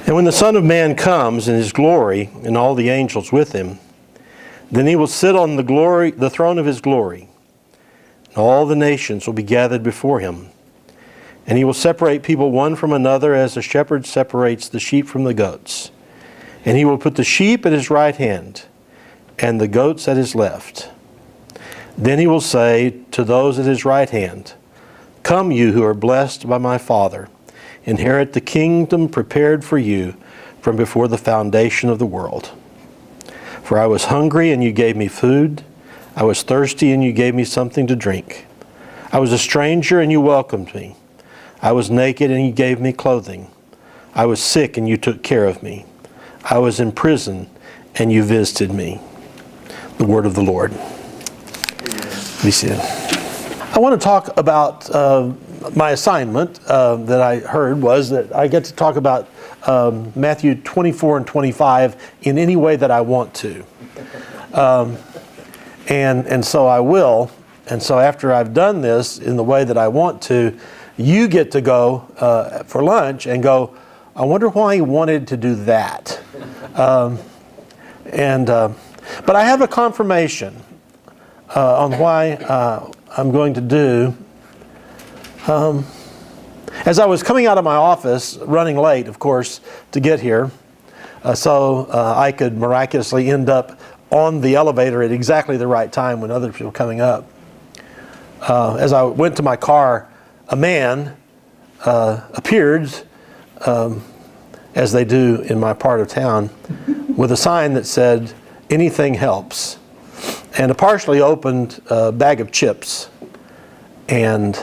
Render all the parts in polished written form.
And when the Son of Man comes in his glory and all the angels with him, then he will sit on the throne of his glory. And all the nations will be gathered before him. And he will separate people one from another as a shepherd separates the sheep from the goats. And he will put the sheep at his right hand and the goats at his left. Then he will say to those at his right hand, "Come, you who are blessed by my Father, inherit the kingdom prepared for you from before the foundation of the world. For I was hungry, and you gave me food. I was thirsty, and you gave me something to drink. I was a stranger, and you welcomed me. I was naked, and you gave me clothing. I was sick, and you took care of me. I was in prison, and you visited me." The word of the Lord. Be seated. I want to talk about my assignment that I heard was that I get to talk about Matthew 24 and 25 in any way that I want to. And so I will. And so after I've done this in the way that I want to, you get to go for lunch and go, I wonder why he wanted to do that. But I have a confirmation on why I'm going to do. As I was coming out of my office, running late, of course, to get here, so I could miraculously end up on the elevator at exactly the right time when other people were coming up. As I went to my car, a man appeared, as they do in my part of town, with a sign that said, "Anything helps," and a partially opened bag of chips. And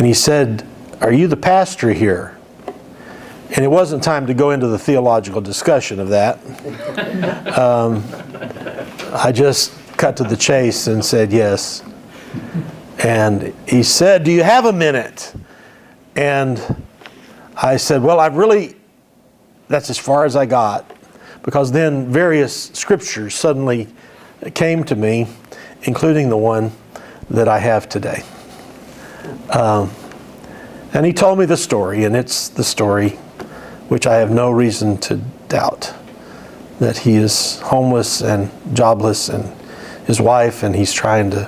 he said, "Are you the pastor here?" And it wasn't time to go into the theological discussion of that. I just cut to the chase and said yes. And he said, "Do you have a minute?" And I said, "Well, that's as far as I got." Because then various scriptures suddenly came to me, including the one that I have today. And he told me the story, and it's the story which I have no reason to doubt, that he is homeless and jobless, and his wife, and he's trying to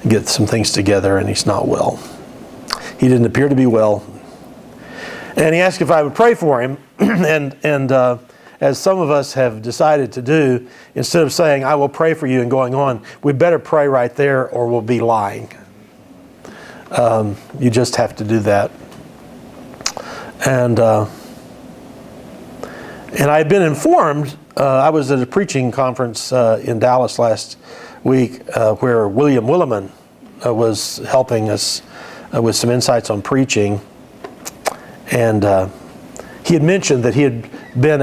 get some things together, and he's not well. He didn't appear to be well. And he asked if I would pray for him, and as some of us have decided to do, instead of saying, "I will pray for you," and going on, we better pray right there or we'll be lying. You just have to do that. And I had been informed, I was at a preaching conference in Dallas last week where William Willimon was helping us with some insights on preaching. And he had mentioned that he had been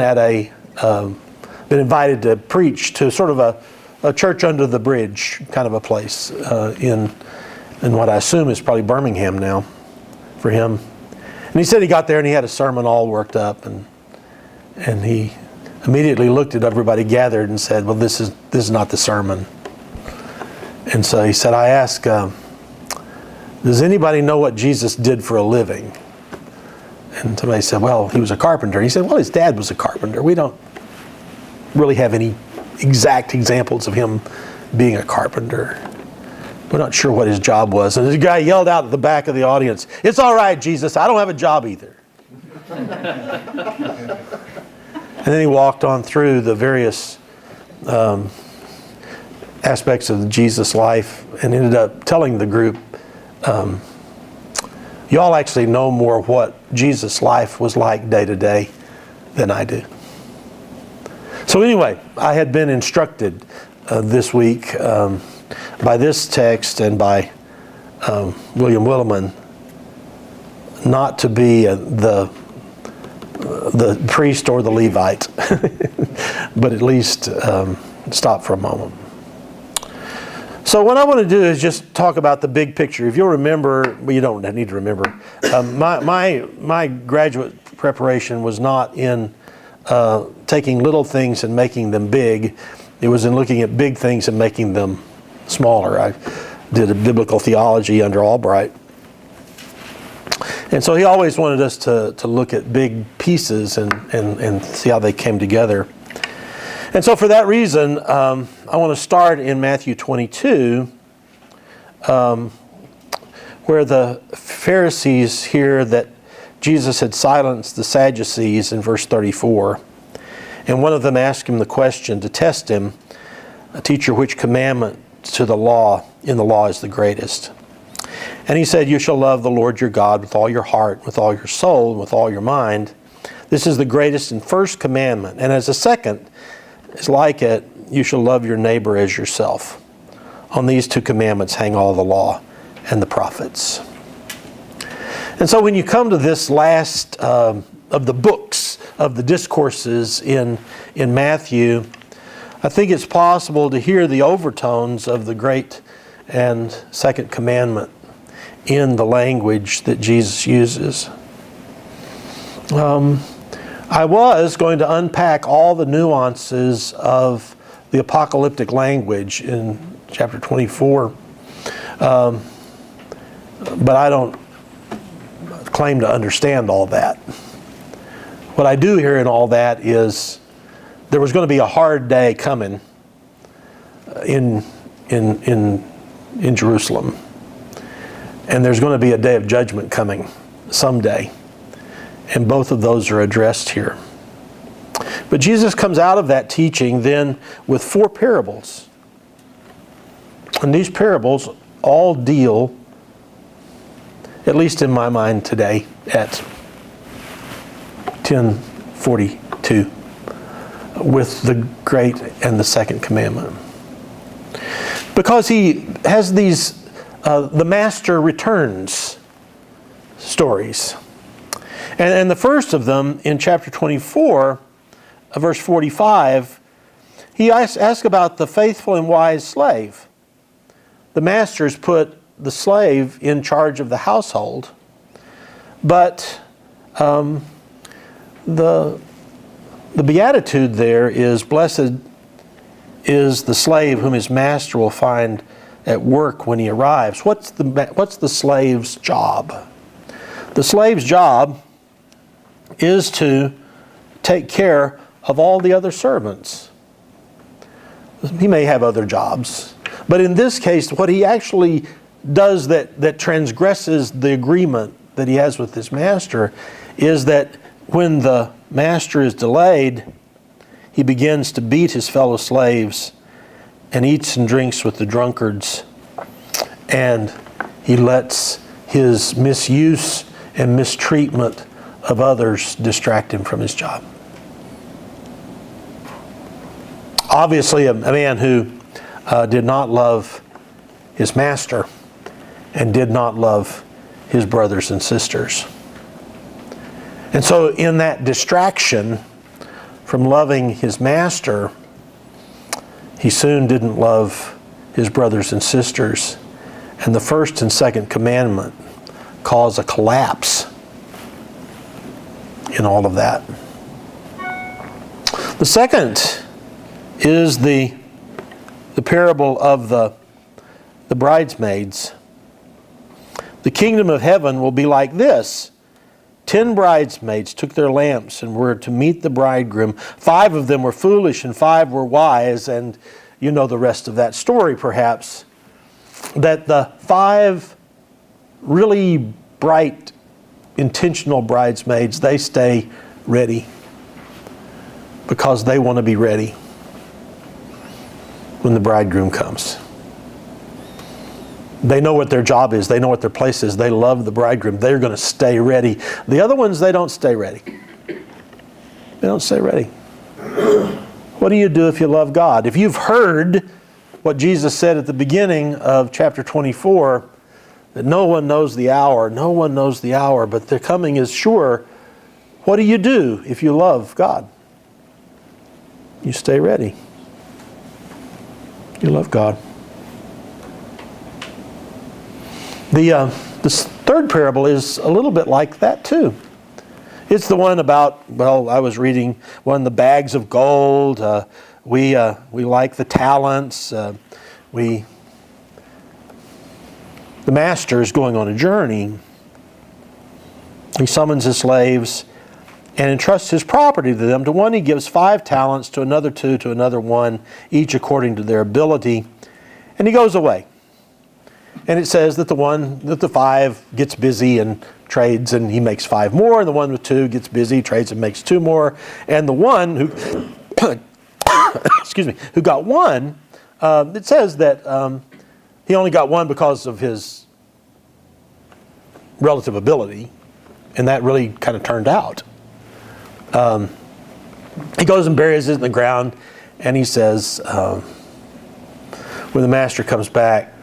been invited to preach to sort of a church under the bridge kind of a place in what I assume is probably Birmingham now for him. And he said he got there and he had a sermon all worked up, and he immediately looked at everybody gathered and said, "Well, this is not the sermon." And so he said, I asked, "Does anybody know what Jesus did for a living?" And somebody said, "Well, he was a carpenter." He said, "Well, his dad was a carpenter. We don't really have any exact examples of him being a carpenter. We're not sure what his job was." And the guy yelled out at the back of the audience, "It's all right, Jesus, I don't have a job either." And then he walked on through the various aspects of Jesus' life and ended up telling the group, "Y'all actually know more what Jesus' life was like day to day than I do." So anyway, I had been instructed this week by this text and by William Willimon not to be the priest or the Levite, but at least stop for a moment. So what I want to do is just talk about the big picture. If you'll remember, well, you don't need to remember, my graduate preparation was not in taking little things and making them big. It was in looking at big things and making them smaller. I did a biblical theology under Albright. And so he always wanted us to look at big pieces and see how they came together. And so for that reason, I want to start in Matthew 22, where the Pharisees hear that Jesus had silenced the Sadducees in verse 34. And one of them asked him the question to test him, "Teacher, which commandment in the law is the greatest?" And he said, "You shall love the Lord your God with all your heart, with all your soul, and with all your mind. This is the greatest and first commandment. And as a second is like it, you shall love your neighbor as yourself. On these two commandments hang all the law and the prophets." And so when you come to this last of the books of the discourses in Matthew, I think it's possible to hear the overtones of the great and second commandment in the language that Jesus uses. I was going to unpack all the nuances of the apocalyptic language in chapter 24, but I don't claim to understand all that. What I do hear in all that is there was going to be a hard day coming in Jerusalem. And there's going to be a day of judgment coming someday. And both of those are addressed here. But Jesus comes out of that teaching then with 4 parables. And these parables all deal, at least in my mind today, at 10:42, with the great and the second commandment. Because he has these the master returns stories. And the first of them in chapter 24, verse 45, he asks about the faithful and wise slave. The masters put the slave in charge of the household, but the beatitude there is, "Blessed is the slave whom his master will find at work when he arrives." What's the slave's job? The slave's job is to take care of all the other servants. He may have other jobs, but in this case, what he actually does that transgresses the agreement that he has with his master is that when the master is delayed, he begins to beat his fellow slaves and eats and drinks with the drunkards, and he lets his misuse and mistreatment of others distract him from his job. Obviously, a man who did not love his master and did not love his brothers and sisters. And so in that distraction from loving his master, he soon didn't love his brothers and sisters. And the first and second commandment cause a collapse in all of that. The second is the parable of the bridesmaids. The kingdom of heaven will be like this. 10 bridesmaids took their lamps and were to meet the bridegroom. 5 of them were foolish and 5 were wise. And you know the rest of that story perhaps. That the 5 really bright, intentional bridesmaids, they stay ready because they want to be ready when the bridegroom comes. They know what their job is. They know what their place is. They love the bridegroom. They're going to stay ready. The other ones, they don't stay ready. They don't stay ready. What do you do if you love God? If you've heard what Jesus said at the beginning of chapter 24, that no one knows the hour, but their coming is sure. What do you do if you love God? You stay ready. You love God. The third parable is a little bit like that too. It's the one about, I was reading one, the bags of gold. We like the talents. The master is going on a journey. He summons his slaves and entrusts his property to them. To one he gives 5 talents, to another 2, to another 1, each according to their ability. And he goes away. And it says that the 5 gets busy and trades, and he makes 5 more. And the one with 2 gets busy, trades, and makes 2 more. And the one who, who got 1, it says that he only got 1 because of his relative ability, and that really kind of turned out. He goes and buries it in the ground, and he says, when the master comes back,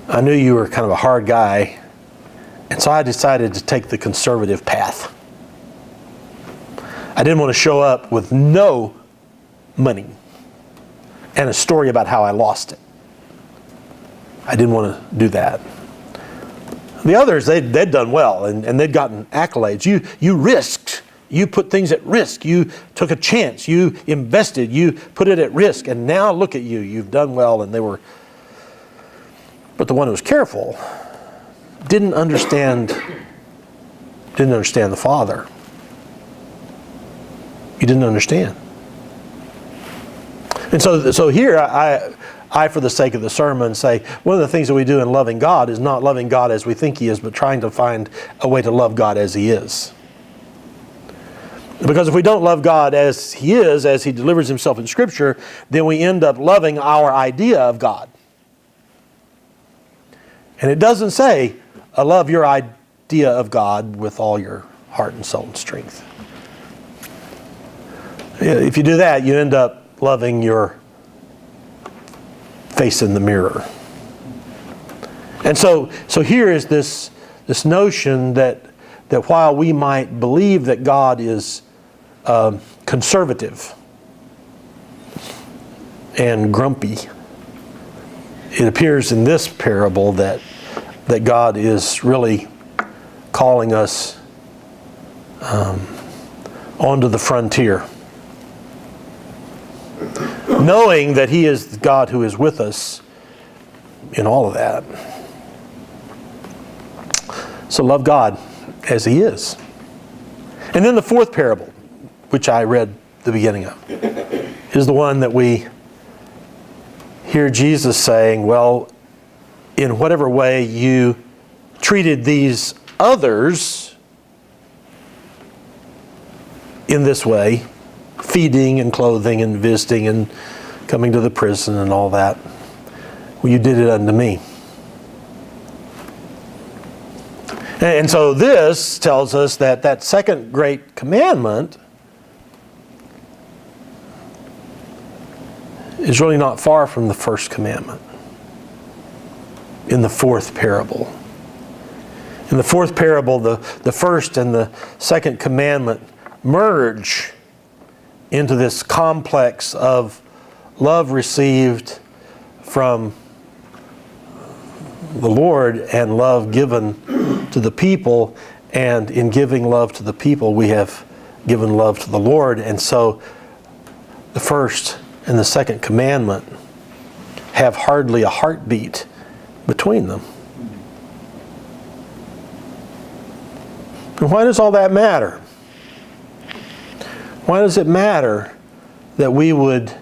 I knew you were kind of a hard guy, and so I decided to take the conservative path. I didn't want to show up with no money and a story about how I lost it. I didn't want to do that. The others, they'd done well, and they'd gotten accolades. You risked. You put things at risk. You took a chance. You invested. You put it at risk. And now look at you. You've done well. And they were... But the one who was careful didn't understand the Father. He didn't understand. And so here I, for the sake of the sermon, say one of the things that we do in loving God is not loving God as we think He is, but trying to find a way to love God as He is. Because if we don't love God as He is, as He delivers Himself in Scripture, then we end up loving our idea of God. And it doesn't say, love your idea of God with all your heart and soul and strength. If you do that, you end up loving your face in the mirror. And so here is this notion that while we might believe that God is conservative and grumpy, it appears in this parable that God is really calling us onto the frontier, knowing that He is the God who is with us in all of that. So love God as He is. And then the 4th parable, which I read the beginning of, is the one that we hear Jesus saying, well, in whatever way you treated these others in this way, feeding and clothing and visiting and coming to the prison and all that, well, you did it unto me. And so this tells us that second great commandment is really not far from the first commandment in the 4th parable. In the 4th parable, the first and the second commandment merge into this complex of love received from the Lord and love given to the people. And in giving love to the people, we have given love to the Lord. And so the first and the second commandment have hardly a heartbeat between them. And why does all that matter? Why does it matter that we would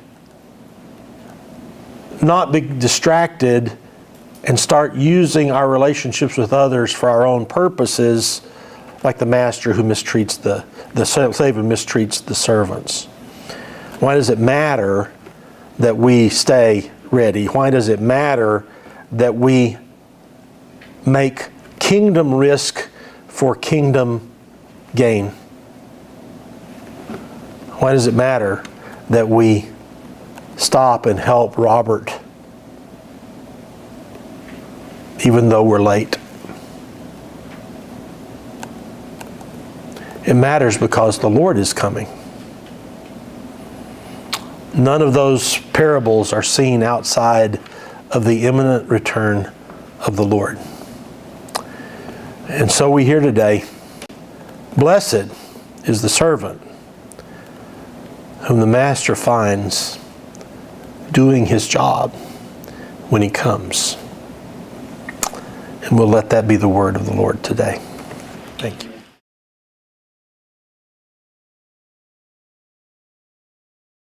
not be distracted and start using our relationships with others for our own purposes, like the master who mistreats the slave who mistreats the servants? Why does it matter that we stay ready? Why does it matter that we make kingdom risk for kingdom gain? Why does it matter that we stop and help Robert even though we're late? It matters because the Lord is coming. None of those parables are seen outside of the imminent return of the Lord. And so we hear today, blessed is the servant whom the master finds doing his job when he comes. And we'll let that be the word of the Lord today. Thank you.